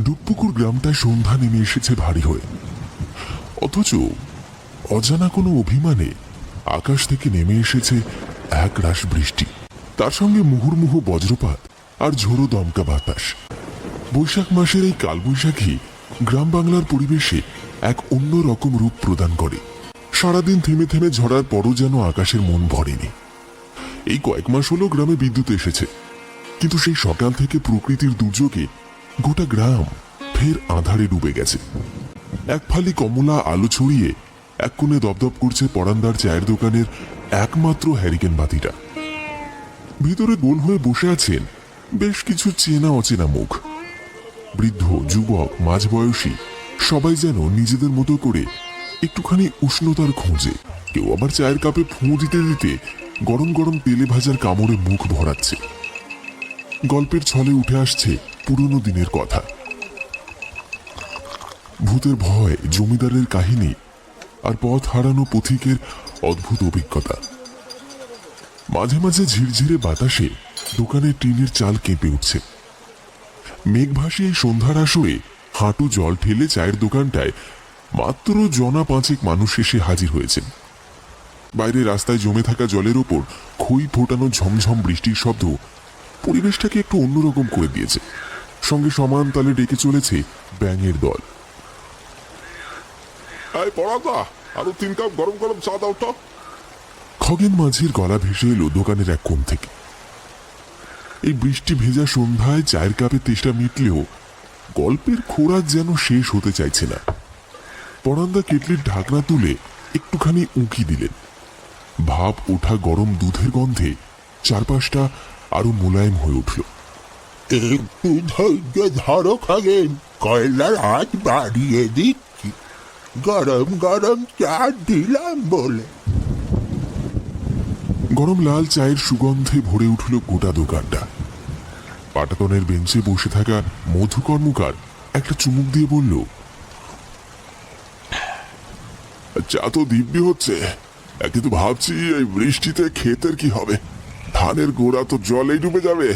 ডুবপুকুর গ্রামটায় সন্ধ্যা নেমে এসেছে ভারী হয়ে, অথচ অজানা কোনো অভিমানে আকাশ থেকে নেমে এসেছে এক রাশ বৃষ্টি, তার সঙ্গে মুহুর্মুহু বজ্রপাত আর ঝোড়ো দমকা বাতাস। বৈশাখ মাসের এই কালবৈশাখী গ্রাম বাংলার পরিবেশে এক অন্য রকম রূপ প্রদান করে। সারাদিন থেমে থেমে ঝরার পরও যেন আকাশের মন ভরেনি। এই কয়েক মাস হলো গ্রামে বিদ্যুৎ এসেছে, কিন্তু সেই সকাল থেকে প্রকৃতির দুর্যোগে গোটা গ্রাম ফের আঁধারে ডুবে গেছে। এক ফালি কমলা আলো ছড়িয়ে এক কোণে দপদপ করছে পরান্দার চায়ের দোকানের একমাত্র হ্যারিকেন বাতিটা। ভিতরে গোল হয়ে বসে আছেন বেশ কিছু চেনা অচেনা মুখ। বৃদ্ধ, যুবক, মাঝবয়সী সবাই যেন নিজেদের মতো করে একটুখানি উষ্ণতার খোঁজে। কেউ আবার চায়ের কাপে ফুঁ দিতে দিতে গরম গরম তেলে ভাজার কামড়ে মুখ ভরাচ্ছে। গল্পের ছলে উঠে আসছে পুরনো দিনের কথা, ভূতের ভয়, জমিদারের কাহিনী আর পথ হারানো পথিকের অদ্ভুত অভিজ্ঞতা। মাঝে মাঝে ঝিরঝিরে বাতাসে দোকানের টিনের চাল কেঁপে উঠছে। মেঘভাসী এই সন্ধ্যার আসরে হাঁটু জল ঠেলে চায়ের দোকানটায় মাত্র জনা পাঁচেক মানুষ এসে হাজির হয়েছেন। বাইরে রাস্তায় জমে থাকা জলের ওপর খই ফোটানো ঝমঝম বৃষ্টির শব্দ পরিবেশটাকে একটু অন্যরকম করে দিয়েছে। সঙ্গে সমান তালে ডেকে চলেছে ব্যাঙের দল। আরো 3 কাপ গরম গরম চা দাও তো। খগেন মাঝির গলা ভেসে এলো দোকানের এক কোণ থেকে। এই বৃষ্টি ভেজা সন্ধ্যায় চায়ের কাপে তেষ্টা মিটলেও গল্পের খোরাক যেন শেষ হতে চাইছে না। পরান্দা কেটলির ঢাকনা তুলে একটুখানি উঁকি দিলেন। ভাপ ওঠা গরম দুধের গন্ধে চারপাশটা আরো মোলায়েম হয়ে উঠল। একটু ধৈর্য ধরো খগেন, কয়লার আজ বাড়িয়ে দিচ্ছি, গরম গরম চা দিলাম বলে। গরম লাল চায়ের সুগন্ধে ভরে উঠল গোটা দোকানটা। পাটাতনের বেঞ্চে বসে থাকা মধু কর্মকার একটা চুমুক দিয়ে বলল, চা তো দিব্যি হচ্ছে, কিন্তু ভাবছি এই বৃষ্টিতে ক্ষেতের কি হবে। ধানের গোড়া তো জলেই ডুবে যাবে।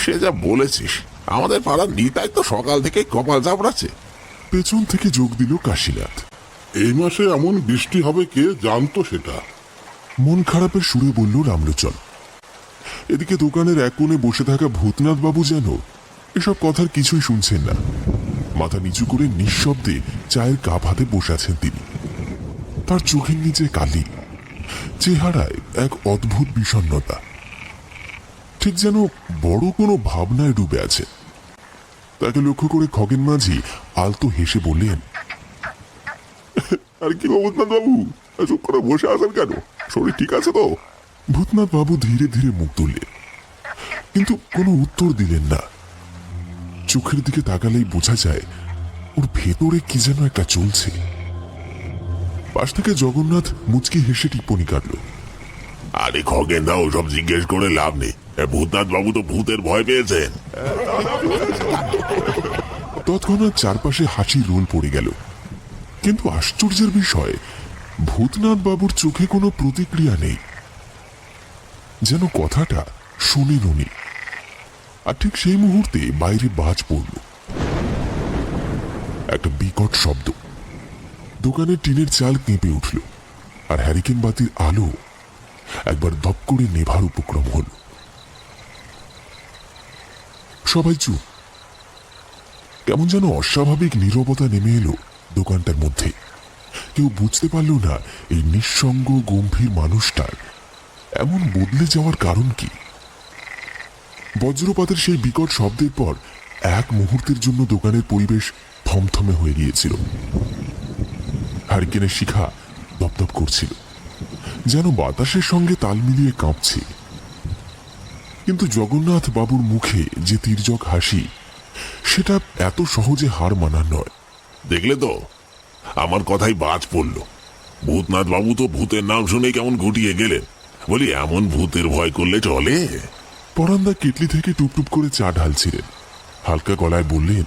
সে যা বলেছিস, আমাদের পাড়ার নিতাই তো সকাল থেকে কপাল চাপড়াচ্ছে। পেছন থেকে যোগ দিল কাশীনাথ। এই মাসে এমন বৃষ্টি হবে কে জানতো সেটা? মন খারাপের সুরে বলল রামলোচন। এদিকে দোকানের এক কোণে বসে থাকা ভূতনাথ বাবু যেন এসব কথার কিছুই শুনছেন না। মাথা নিচু করে নিঃশব্দে চায়ের কাপ হাতে বসে আছেন তিনি। তার চোখের নিচে কালি, চেহারায় এক অদ্ভুত বিষণ্ণতা, ঠিক যেন বড় কোনো ভাবনায় ডুবে আছে। তাকে লক্ষ্য করে খগেন মাঝি আলতো হেসে বললেন, আর কি ভূতনাথ বাবু, চুপ করে বসে আছেন কেন? শরীর ঠিক আছে তো? ভূতনাথ বাবু ধীরে ধীরে মুখ তুললেন, কিন্তু কোনো উত্তর দিলেন না। চোখের দিকে তাকালেই বোঝা যায় ওর ভেতরে কি যেন একটা চলছে। পাশ থেকে জগন্নাথ মুচকি হেসে টিপ্পনি কাটল, আরে খগেন দাও, সব জিজ্ঞেস করে লাভ নেই। ভূতনাথ বাবু তো ভূতের ভয় পেয়েছেন। তৎক্ষণাৎ চারপাশে হাসি রোল পড়ে গেল। কিন্তু আশ্চর্যের বিষয়, ভূতনাথ বাবুর চোখে কোনো প্রতিক্রিয়া নেই, যেন কথাটা শোনেন উনি। আর ঠিক সেই মুহূর্তে বাইরে বাজ পড়ল, একটা বিকট শব্দ। দোকানের টিনের চাল কেঁপে উঠল, আর হ্যারিকেন বাতির আলো একবার দপ করে নেভার উপক্রম হল। সবাই চুপ। কেমন যেন অস্বাভাবিক নীরবতা নেমে এলো দোকানটার মধ্যে। কেউ বুঝতে পারল না এই নিঃসঙ্গ গম্ভীর মানুষটার এমন বদলে যাওয়ার কারণ কি। বজ্রপাতের সেই বিকট শব্দের পর এক মুহূর্তের জন্য দোকানের পরিবেশ থমথমে হয়ে গিয়েছিল। হারিকেনের শিখা দপদপ করছিল, যেন বাতাসের সঙ্গে তাল মিলিয়ে কাঁপছে। কিন্তু জগন্নাথ বাবুর মুখে যে তির্যক হাসি, সেটা এত সহজে হার মানার নয়। দেখলে তো, আমার কথাই বাজ পড়ল। ভূতনাথ বাবু তো ভূতের নাম শুনে কেমন গুটিয়ে গেলেন। বলি, এমন ভূতের ভয় করলে চলে? পরান্দা কেটলি থেকে টুপটুপ করে চা ঢালছিলেন, হালকা গলায় বললেন,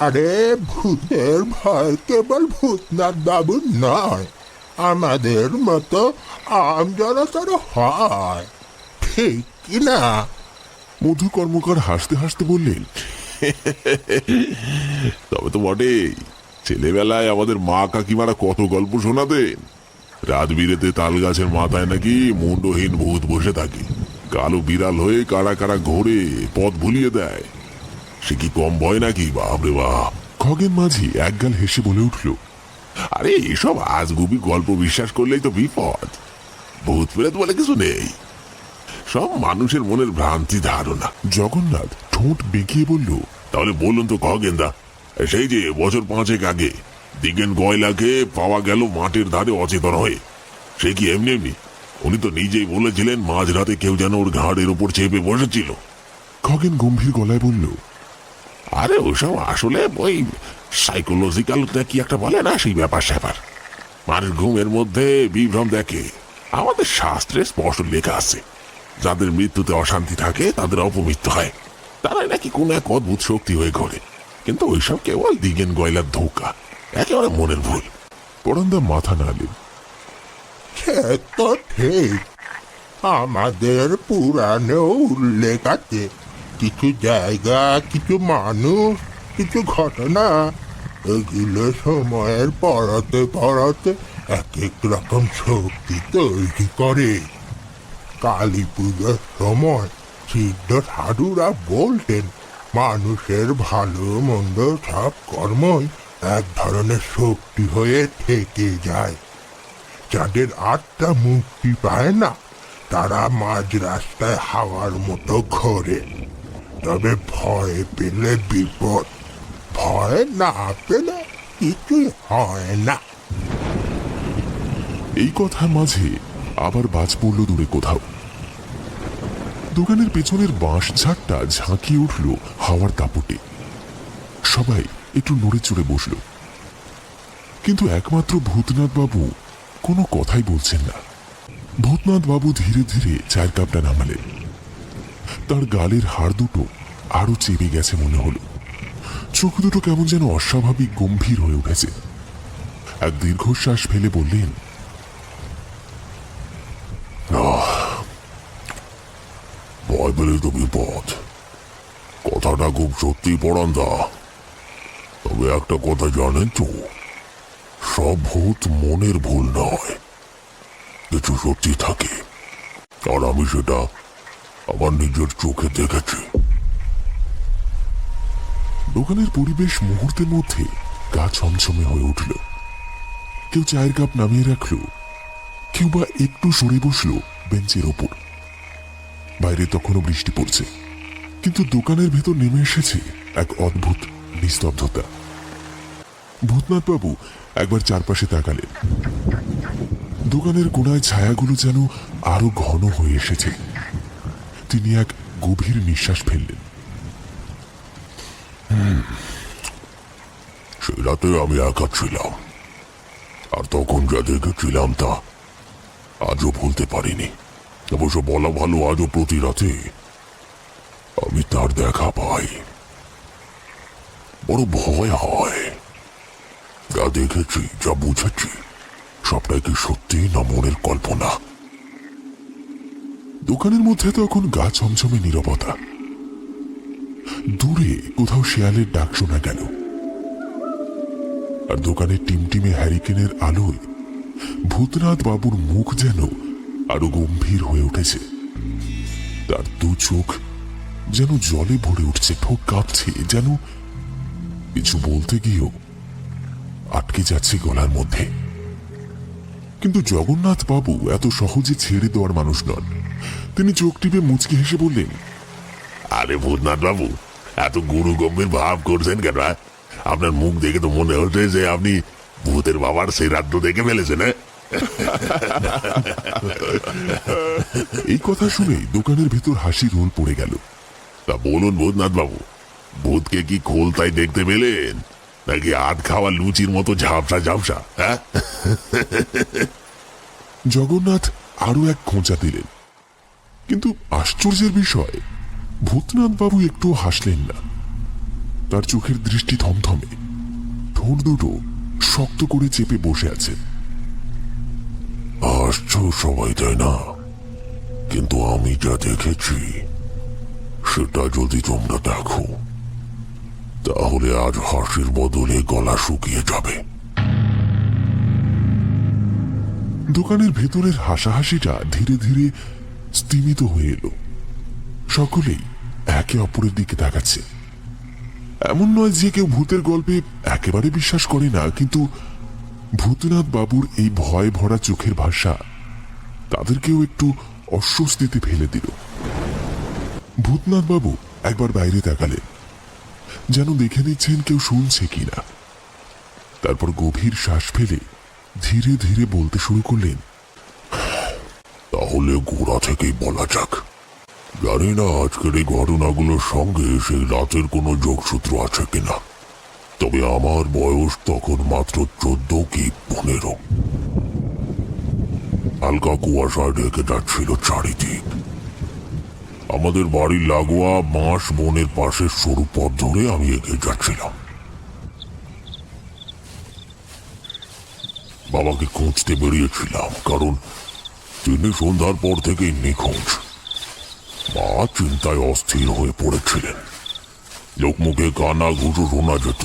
আরে ভূতের ভয় কেবল ভূতনাথ বাবুর নয়, আমাদের মতো আমজনতারও হয়, ঠিক কিনা? মধু কর্মকার হাসতে হাসতে বললেন, তবে তো বটেই, ছেলেবেলায় আমাদের মা কাকিমারা কত গল্প শোনাতেন। রাত বিরেতে তাল গাছের মাথায় নাকি মুন্ডহীন ভূত বসে থাকে, কালো বিড়াল হয়ে কারা কারা ঘোরে পথ ভুলিয়ে দেয়। সে কি কম ভয় নাকি? বাপরে বাপ। খগেন মাঝি একগাল হেসে বলে উঠল, আরে এসব আজগুবি গল্প বিশ্বাস করলেই তো বিপদ। ভূত প্রেত বলে কিছু নেই, সব মানুষের মনের ভ্রান্তি ধারণা। জগন্নাথ ঠোঁট বেঁকিয়ে বলল, তাহলে বলুন তো খগেনদা, সেই যে বছর 5 আগে দিগেন গয়লাকে পাওয়া গেল মাঠের ধারে অচেতন হয়ে, সে কি এমনি এমনি? উনি তো নিজেই বলেছিলেন মাঝরাতে কেউ যেন ওর ঘাড়ের উপর চেপে বসেছিল। খগেন গম্ভীর গলায় বলল, আরে ওসব আসলে ওই সাইকোলজিক্যাল কি একটা বলে না, সেই ব্যাপার স্যাপার। মানুষ ঘুমের মধ্যে বিভ্রম দেখে। আমাদের শাস্ত্রে স্পষ্ট লেখা আছে, যাদের মৃত্যুতে অশান্তি থাকে তাদের অপমৃত্যু হয়। তারাই নাকি কোনো এক অদ্ভুত শক্তি হয়ে ঘোরে। কিন্তু ওইসব কেবল দিগেন গয়লার ধোঁকা, একেবারে মনের ভুল। পরান্দা মাথা নাড়লেন। সে তো ঠিক, আমাদের পুরাণেও উল্লেখ আছে, কিছু জায়গা, কিছু মানুষ, কিছু ঘটনা, এগুলো সময়ের পরতে পরতে এক এক রকম শক্তি তৈরি করে। কালী পুজোর সময় সিদ্ধ সাধুরা বলতেন, মানুষের ভালো মন্দ সব কর্মই এক ধরনের শক্তি হয়ে থেকে যায়। যাদের আত্মা মুক্তি পায় না, তারা মাঝ রাস্তায় হাওয়ার মতো ঘোরে। তবে ভয় পেলে বিপদ, ভয় না পেলে কিছুই হয় না। এই কথার মাঝে আবার বাজ পড়ল দূরে কোথাও। দোকানের পেছনের বাঁশ ঝাড়টা ঝাঁকিয়ে উঠল হাওয়ার দাপটে। সবাই একটু নড়ে চড়ে বসল, কিন্তু একমাত্র ভূতনাথ বাবু কোনো কথাই বলছেন না। ভূতনাথ বাবু ধীরে ধীরে চায়ের কাপটা নামালেন। তার গালের হাড় দুটো আরো চেপে গেছে মনে হলো। চোখ দুটো কেমন যেন অস্বাভাবিক গম্ভীর হয়ে উঠেছে। এক দীর্ঘশ্বাস ফেলে বললেন, ভয় পেলে তো বিপদ, কথাটা খুব সত্যি পরান্দা। তবে একটা কথা জানেন তো, সব ভূত মনের ভুল নয়, কিছু সত্যি থাকে। আর আমি সেটা আমার নিজের চোখে দেখেছি। দোকানের পরিবেশ মুহূর্তের মধ্যে গা ছমছমে হয়ে উঠল। কেউ চায়ের কাপ নামিয়ে রাখল, কেউ বা একটু সরে বসল বেঞ্চের ওপর। বাইরে তখনও বৃষ্টি পড়ছে, কিন্তু দোকানের ভেতর নেমে এসেছে এক অদ্ভুত নিস্তব্ধতা। ভূতনাথ বাবু একবার চারপাশে তাকালেন। দোকানের কোনায় ছায়াগুলো যেন আরো ঘন হয়ে এসেছে। তিনি এক গভীর নিঃশ্বাস ফেললেন। সেই রাতে আমি একা ছিলাম, আর তখন যা দেখেছিলাম তা আজও ভুলতে পারিনি। অবশ্য বলা ভালো, আজও প্রতি রাতে আমি তার দেখা পাই। বড় ভয় হয়। যা দেখেছি, যা বুঝেছি, সবটাই কি সত্যি না মনের কল্পনা? দোকানের মধ্যে তখন গা ছমছমে নীরবতা। দূরে কোথাও শেয়ালের ডাক শোনা গেল, আর দোকানের টিমটিমে হ্যারিকেনের আলোয় ভূতনাথ বাবুর মুখ যেন আরো গম্ভীর হয়ে উঠেছে। তার দু চোখ যেন জলে ভরে উঠছে, ঠোক কাঁপছে, যেন কিছু বলতে গিয়েও আটকে যাচ্ছে গলার মধ্যে। কিন্তু জগন্নাথ বাবু এত সহজে ছেড়ে দেওয়ার মানুষ নন। তিনি চোখ টিপে মুচকি হেসে বললেন, আরে ভূতনাথ বাবু, এত গুরু গম্ভীর ভাব করছেন কেন? আপনার মুখ দেখে তো মনে হচ্ছে যে আপনি ভূতের বাবার সেই রাজ্য দেখে ফেলেছেন। এই কথা শুনে দোকানের ভেতর হাসি রোল পড়ে গেল। তা বলুন ভূতনাথ বাবু, ভূতকে কি খোলতায় দেখতে পেলেন, নাকি আধ খাওয়া লুচির মতো ঝাপসা ঝাপসা? হ্যাঁ, জগন্নাথ আরো এক খোঁচা দিলেন, কিন্তু আশ্চর্যের বিষয় ভূতনাথ বাবু একটু হাসলেন না। তার চোখের দৃষ্টি থমথমে, ঠোঁট দুটো শক্ত করে চেপে বসে আছে। হাসছো সবাই, তাই না? কিন্তু আমি যা দেখেছি সেটা যদি তোমরা দেখো, তাহলে আজ হাসির বদলে গলা শুকিয়ে যাবে। দোকানের ভেতরের হাসাহাসিটা ধীরে ধীরে স্তিমিত হয়ে এলো। সকলেই একে অপরের দিকে তাকাচ্ছে। এমন নয় যে কেউ ভূতের গল্পে একেবারে বিশ্বাস করে না, কিন্তু ভূতনাথ বাবুর এই ভয় ভরা চোখের ভাষা তাদেরকেও একটু অস্বস্তিতে ফেলে দিল। ভূতনাথ বাবু একবার বাইরে তাকালেন, যেন দেখে নিচ্ছেন কেউ শুনছে কিনা। তারপর গভীর শ্বাস ফেলে ধীরে ধীরে বলতে শুরু করলেন, তাহলে গোড়া থেকেই বলা যাক। জানি না আজকের এই ঘটনাগুলোর সঙ্গে সেই রাতের কোনো যোগসূত্র আছে কিনা, তবে আমার বয়স তখন মাত্র 14 কি 15। হালকা কুয়াশায় ঢেকে যাচ্ছিল চারিদিক। আমাদের বাড়ির লাগোয়া বাঁশ বনের পাশের সরু পথ ধরে আমি এগিয়ে যাচ্ছিলাম। বাবাকে খুঁজতে বেরিয়েছিলাম, কারণ তিনি সন্ধ্যার পর থেকেই নিখোঁজ। মা চিন্তায় অস্থির হয়ে পড়েছিলেন। লোকমুখে কানা ঘুষো শোনা যেত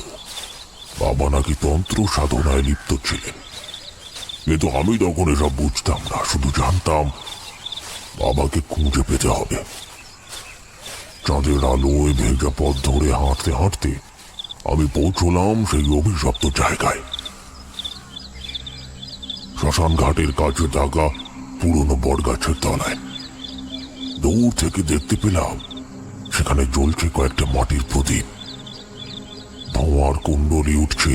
বাবা নাকি তন্ত্র সাধনায় লিপ্ত ছিলেন, কিন্তু আমি তখন এসব বুঝতাম না। শুধু জানতাম বাবাকে খুঁজে পেতে হবে। চাঁদের আলোয় ভেজা পথ ধরে হাঁটতে হাঁটতে আমি পৌঁছলাম সেই অভিশপ্ত জায়গায়। শ্মশান ঘাটের কাছে থাকা পুরনো বটগাছের তলায়। দূর থেকে দেখতে পেলাম সেখানে জ্বলছে কয়েকটা মাটির প্রদীপ। ধোঁয়ার কুণ্ডলি উঠছে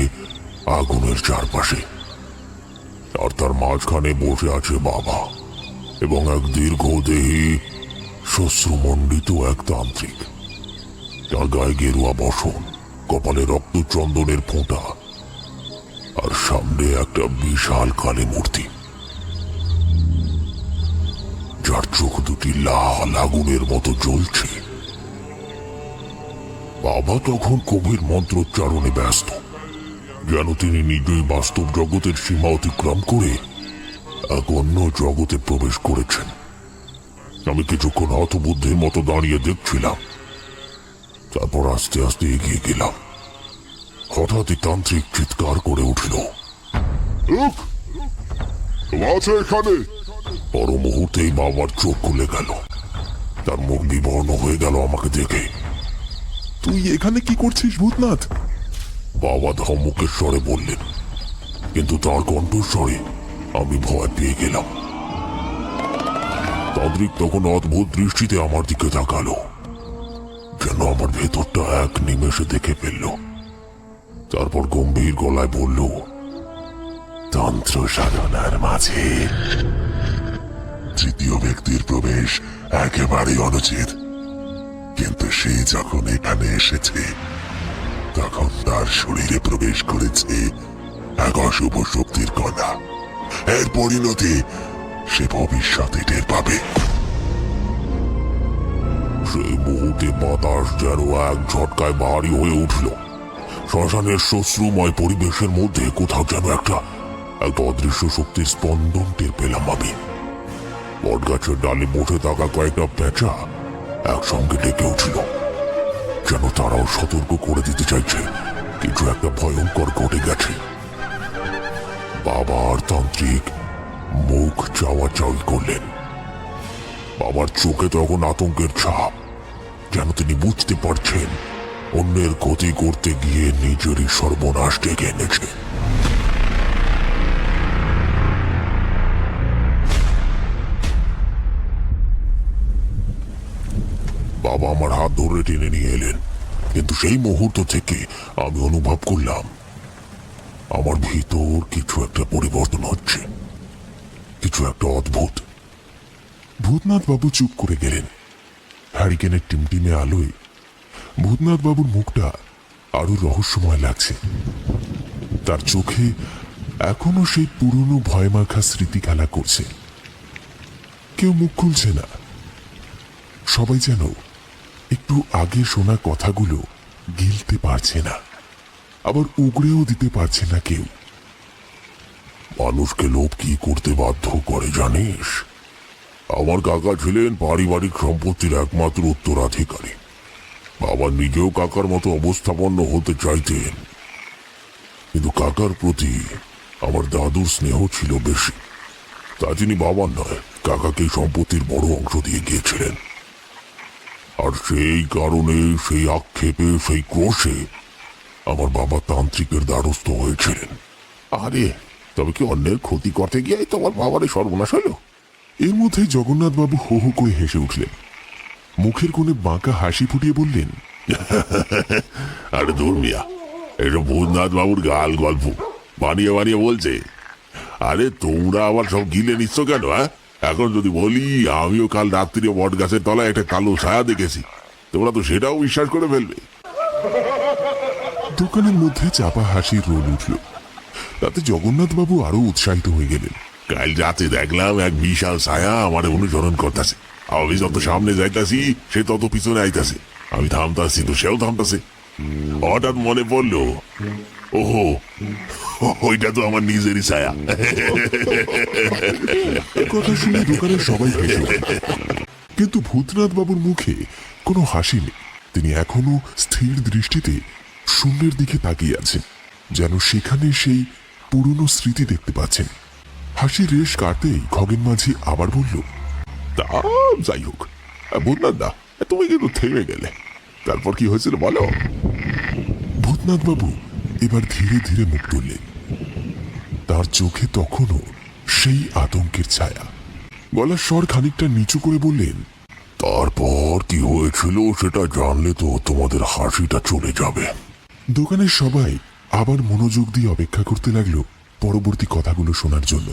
আগুনের চারপাশে, আর তার মাঝখানে বসে আছে বাবা এবং এক দীর্ঘদেহী শ্বশ্রুমণ্ডিত এক তান্ত্রিক। তার গায়ে গেরুয়া বসন, কপালে রক্তচন্দনের ফোঁটা, আর সামনে একটা বিশাল কালী মূর্তি, যার চোখ দুটি লাল আগুনের মতো জ্বলছে। বাবা তখন কবির মন্ত্রোচ্চারণে ব্যস্ত, যেন তিনি নিজেই বাস্তব জগতের সীমা অতিক্রম করে এক অন্য জগতে প্রবেশ করেছেন। আমি কিছুক্ষণ হতবুদ্ধির মতো দাঁড়িয়ে দেখছিলাম, তারপর আস্তে আস্তে এগিয়ে গেলাম। হঠাৎই তান্ত্রিক চিৎকার করে উঠল, আছে এখানে। পর মুহূর্তেই বাবার চোখ খুলে গেল। তার মুখ বিবর্ণ হয়ে গেল আমাকে দেখে। তুই এখানে কি করছিস ভূতনাথ? বাবা ধমকের স্বরে বললেন, কিন্তু তার কণ্ঠস্বরে আমি ভয় পেয়ে গেলাম। তান্ত্রিক তখন অদ্ভুত দৃষ্টিতে আমার দিকে তাকালো, যেন আমার ভেতরটা এক নিমেষে দেখে ফেলল। তারপর গম্ভীর গলায় বলল, তন্ত্র সাধনার মাঝে তৃতীয় ব্যক্তির প্রবেশ একেবারেই অনুচিত, কিন্তু সে যখন এখানে এসেছে তখন তার শরীরে প্রবেশ করেছে এক অশুভ শক্তির কণা। এর পরিণতি সে ভবিষ্যতে টের পাবে। সেই মুহূর্তে বাতাস যেন এক ঝটকায় ভারী হয়ে উঠল। শ্মশানের শ্মশ্রুময় পরিবেশের মধ্যে কোথাও যেন একটা অদৃশ্য শক্তির স্পন্দন টের পেলাম আমি। বটগাছের ডালে বসে থাকা কয়েকটা পেঁচা একসঙ্গে ডেকে উঠল, যেন তারাও সতর্ক করে দিতে চাইছে কিছু একটা ভয়ঙ্কর ঘটে গেছে। বাবা আর তান্ত্রিক মুখ চাওয়াচাওয়ি করলেন। বাবার চোখে তখন আতঙ্কের ছাপ, যেন তিনি বুঝতে পারছেন অন্যের ক্ষতি করতে গিয়ে নিজেরই সর্বনাশ ডেকে এনেছে। বাবা আমার হাত ধরে টেনে নিয়ে এলেন, কিন্তু সেই মুহূর্ত থেকে আমি অনুভব করলাম আমার ভিতর কিছু একটা পরিবর্তন হচ্ছে, কিছু একটা অদ্ভুত। ভূতনাথ বাবু চুপ করে গেলেন। হ্যারিকেনের টিমটিমে আলোয় ভূতনাথ বাবুর মুখটা আরো রহস্যময় লাগছে। তার চোখে এখনো সেই পুরনো ভয়মাখা স্মৃতি খেলা করছে। কেউ মুখ খুলছে না। সবাই যেন একটু আগে শোনা কথাগুলো গিলতে পারছে না, আবার উগড়েও দিতে পারছে না কেউ। মানুষকে লোভ কি করতে বাধ্য করে জানিস? আমার কাকা ছিলেন পারিবারিক সম্পত্তির একমাত্র উত্তরাধিকারী। বাবা নিজেও কাকার মতো অবস্থাপন্ন হতে চাইতেন, কিন্তু কাকার প্রতি আমার দাদুর স্নেহ ছিল বেশি। তা তিনি বাবার নয়, কাকাকে সম্পত্তির বড় অংশ দিয়ে গিয়েছিলেন। আর সেই কারণে, সেই আক্ষেপে, সেই ক্রোশে আমার বাবা তান্ত্রিকের দ্বারস্থ হয়েছিলেন। আরে তবে কি অন্যের ক্ষতি করতে গিয়ে তোমার বাবারই সর্বনাশ হলো? এর মধ্যে জগন্নাথবাবু হো হো করে হেসে উঠলেন। মুখের কোণে বাঁকা হাসি ফুটিয়ে বললেন, আরে দূর মিয়া, এটা ভূতনাথ বাবুর গাল গল্প বানিয়ে বানিয়ে বলছে। আরে তোমরা আবার সব গিলে নিচ্ছ কেন? হ্যাঁ, এখন যদি বলি আমিও কাল রাত্রিরে বট গাছের তলায় একটা কালো ছায়া দেখেছি, তোমরা তো সেটাও বিশ্বাস করে ফেলবে। দোকানের মধ্যে চাপা হাসির রোল উঠল। তাতে জগন্নাথবাবু আরো উৎসাহিত হয়ে গেলেন। কাল রাতে দেখলাম এক বিশাল ছায়া আমার অনুসরণ করতেছে। আমি যত সামনে যাইতাছি সে তত পিছনে আইতাছে। আমি থামতাছি তো সেও থামতাছে। হঠাৎ মনে পড়লো, ওহো, ওইটা তো আমার নিজেরই ছায়া। কথা শুনে দোকানের সবাই হেসে উঠল। কিন্তু ভূতনাথ বাবুর মুখে কোনো হাসি নেই। তিনি এখনো স্থির দৃষ্টিতে শূন্যের দিকে তাকিয়ে আছেন, যেন সেখানে সেই পুরনো স্মৃতি দেখতে পাচ্ছেন। হাসির রেশ কাটতেই খগেন মাঝি আবার বলল, তা যাই হোক, ভূতনাথ দা, তুমি কিন্তু থেমে গেলে। তারপর কি হয়েছিল বলো? ভূতনাথ বাবু এবার ধীরে ধীরে মুখ তুললেন। তার চোখে তখনও সেই আতঙ্কের ছায়া। গলার স্বর খানিকটা নিচু করে বললেন, তারপর কি হয়েছিল সেটা জানলে তো তোমাদের হাসিটা চলে যাবে। দোকানের সবাই আবার মনোযোগ দিয়ে অপেক্ষা করতে লাগলো পরবর্তী কথাগুলো শোনার জন্য।